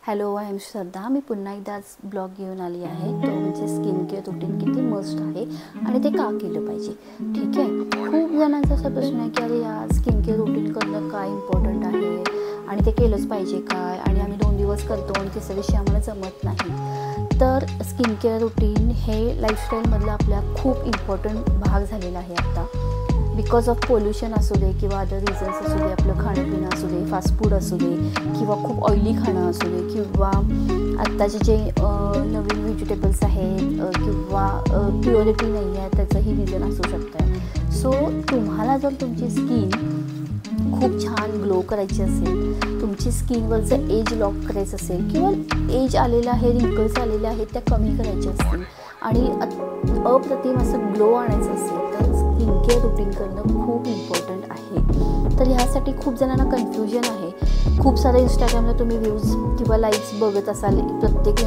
Hello, I am श्रद्धा. मी पुन्हा एकदा blog घेऊन आली आहे. तो म्हणजे स्किन केअर रुटीन किती मस्ट आहे आणि ते का केलं पाहिजे. ठीक आहे. खूप जणांचा असा प्रश्न आहे की अरे यार, स्किन केअर रुटीन करणं काय इम्पॉर्टंट आहे आणि ते केलंच पाहिजे काय, आणि आम्ही 2 दिवस करतो आणि तिसऱ्या दिवशी आम्हाला जमत नाही. तर स्किन केअर रुटीन हे लाईफस्टाईलमधला आपल्या खूप इम्पॉर्टंट भाग झालेला आहे आता. बिकॉज ऑफ पोल्युशन असू दे किंवा अदर रिझन्स असू दे, आपलं खाणंपिणं असू दे, फास्ट फूड असू दे किंवा खूप ऑइली खाणं असू दे किंवा आत्ताचे जे नवीन व्हेजिटेबल्स आहेत किंवा प्युरिटी नाही आहे, त्याचंही रिझन असू शकतं. सो तुम्हाला जर तुमची स्किन खूप छान ग्लो करायची असेल, तुमची स्किनवरचं एज लॉक करायचं असेल किंवा एज आलेलं आहे, रिंकल्स आलेले आहेत त्या कमी करायचे असतील आणि अप्रतिम असं ग्लो आणायचं असेल तर स्किन केअर रुटीन करणं खूप इम्पॉर्टंट आहे. तर ह्यासाठी खूप जणांना कन्फ्युजन आहे. खूप सारे इंस्टाग्रामला तुम्ही व्ह्यूज किंवा लाईक्स बघत असाल प्रत्येक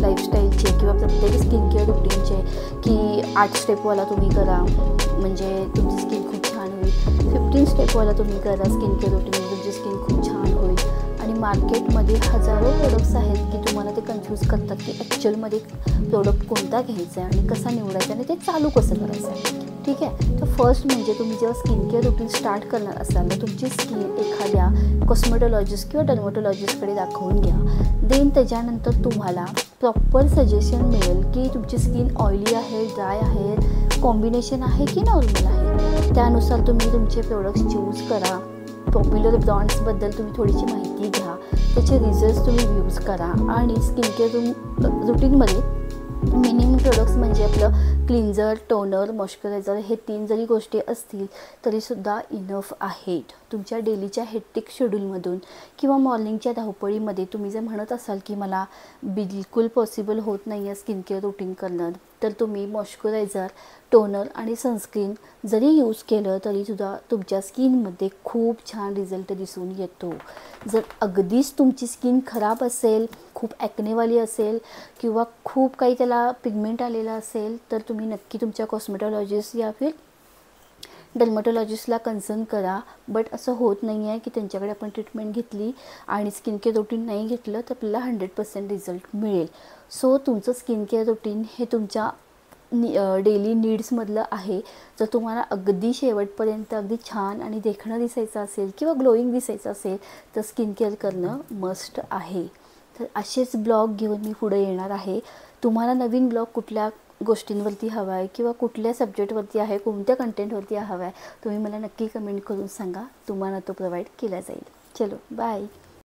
लाईफस्टाईलचे किंवा प्रत्येक स्किन केअर रुटीनचे की 8 स्टेपवाला तुम्ही करा म्हणजे तुमची स्किन खूप छान होईल, 15 स्टेपवाला तुम्ही करा स्किन केअर रुटीन तुमची स्किन खूप छान होईल. आणि मार्केटमध्ये हजारो प्रोडक्ट्स आहेत की तुम्हाला ते कन्फ्यूज करतात की ॲक्च्युअलमध्ये प्रोडक्ट कोणता घ्यायचा आहे आणि कसा निवडायचा आणि ते चालू कसं करायचं आहे. ठीक आहे. तर फर्स्ट म्हणजे तुम्ही जेव्हा स्किन केअर रुटीन स्टार्ट करणार असाल तर तुमची स्किन एखाद्या कॉस्मेटॉलॉजिस्ट किंवा डर्मॅटॉलॉजिस्टकडे दाखवून घ्या. देन त्याच्यानंतर तुम्हाला प्रॉपर सजेशन मिळेल की तुमची स्किन ऑइली आहे, ड्राय आहे, कॉम्बिनेशन आहे की नॉर्मल आहे. त्यानुसार तुम्ही तुमचे प्रोडक्ट्स चूज करा. पॉप्युलर ब्रँड्सबद्दल तुम्ही थोडीशी माहिती घ्या, त्याचे रिझल्ट्स तुम्ही यूज करा आणि स्किन केअर रुटीनमध्ये मिनिमम प्रोडक्ट्स म्हणजे आपलं क्लिन्झर, टोनर, मॉइश्चरायझर हे 3 जरी गोष्टी असतील तरीसुद्धा इनफ आहेत. तुमच्या डेलीच्या हेक्टिक शेड्यूलमधून किंवा मॉर्निंगच्या धावपळीमध्ये तुम्ही जर म्हणत असाल की मला बिलकुल पॉसिबल होत नाही आहे स्किन केअर रुटीन करणं, तर तुम्ही मॉइश्चरायझर, टोनर आणि सनस्क्रीन जरी यूज केलं तरीसुद्धा तुमच्या स्किनमध्ये खूप छान रिझल्ट दिसून येतो. जर अगदीच तुमची स्किन खराब असेल, खूप ॲक्नेवाली असेल किंवा खूप काही त्याला पिगमेंट आलेला असेल तर तुम्ही नक्की तुमच्या कॉस्मेटॉलॉजिस्ट या फिर डर्मॅटॉलॉजिस्टला कन्सर्न करा. बट असं होत नाही आहे की त्यांच्याकडे आपण ट्रीटमेंट घेतली आणि स्किन केअर रुटीन नाही घेतलं तर आपल्याला 100% रिझल्ट मिळेल. सो तुमचं स्किन केअर रुटीन हे तुमच्या डेली नीड्समधलं आहे. जर तुम्हाला अगदी शेवटपर्यंत अगदी छान आणि देखणं दिसायचं असेल किंवा ग्लोईंग दिसायचं असेल तर स्किन केअर करणं मस्ट आहे. तर असेच ब्लॉग घेऊन मी पुढे येणार आहे. तुम्हाला नवीन ब्लॉग कुठल्या गोष्टींवरती हवा आहे किंवा कुठल्या सब्जेक्टवरती आहे, कोणत्या कंटेंटवरती हवा आहे, तुम्ही मला नक्की कमेंट करून सांगा. तुम्हाला तो प्रोव्हाइड केला जाईल. चलो बाय.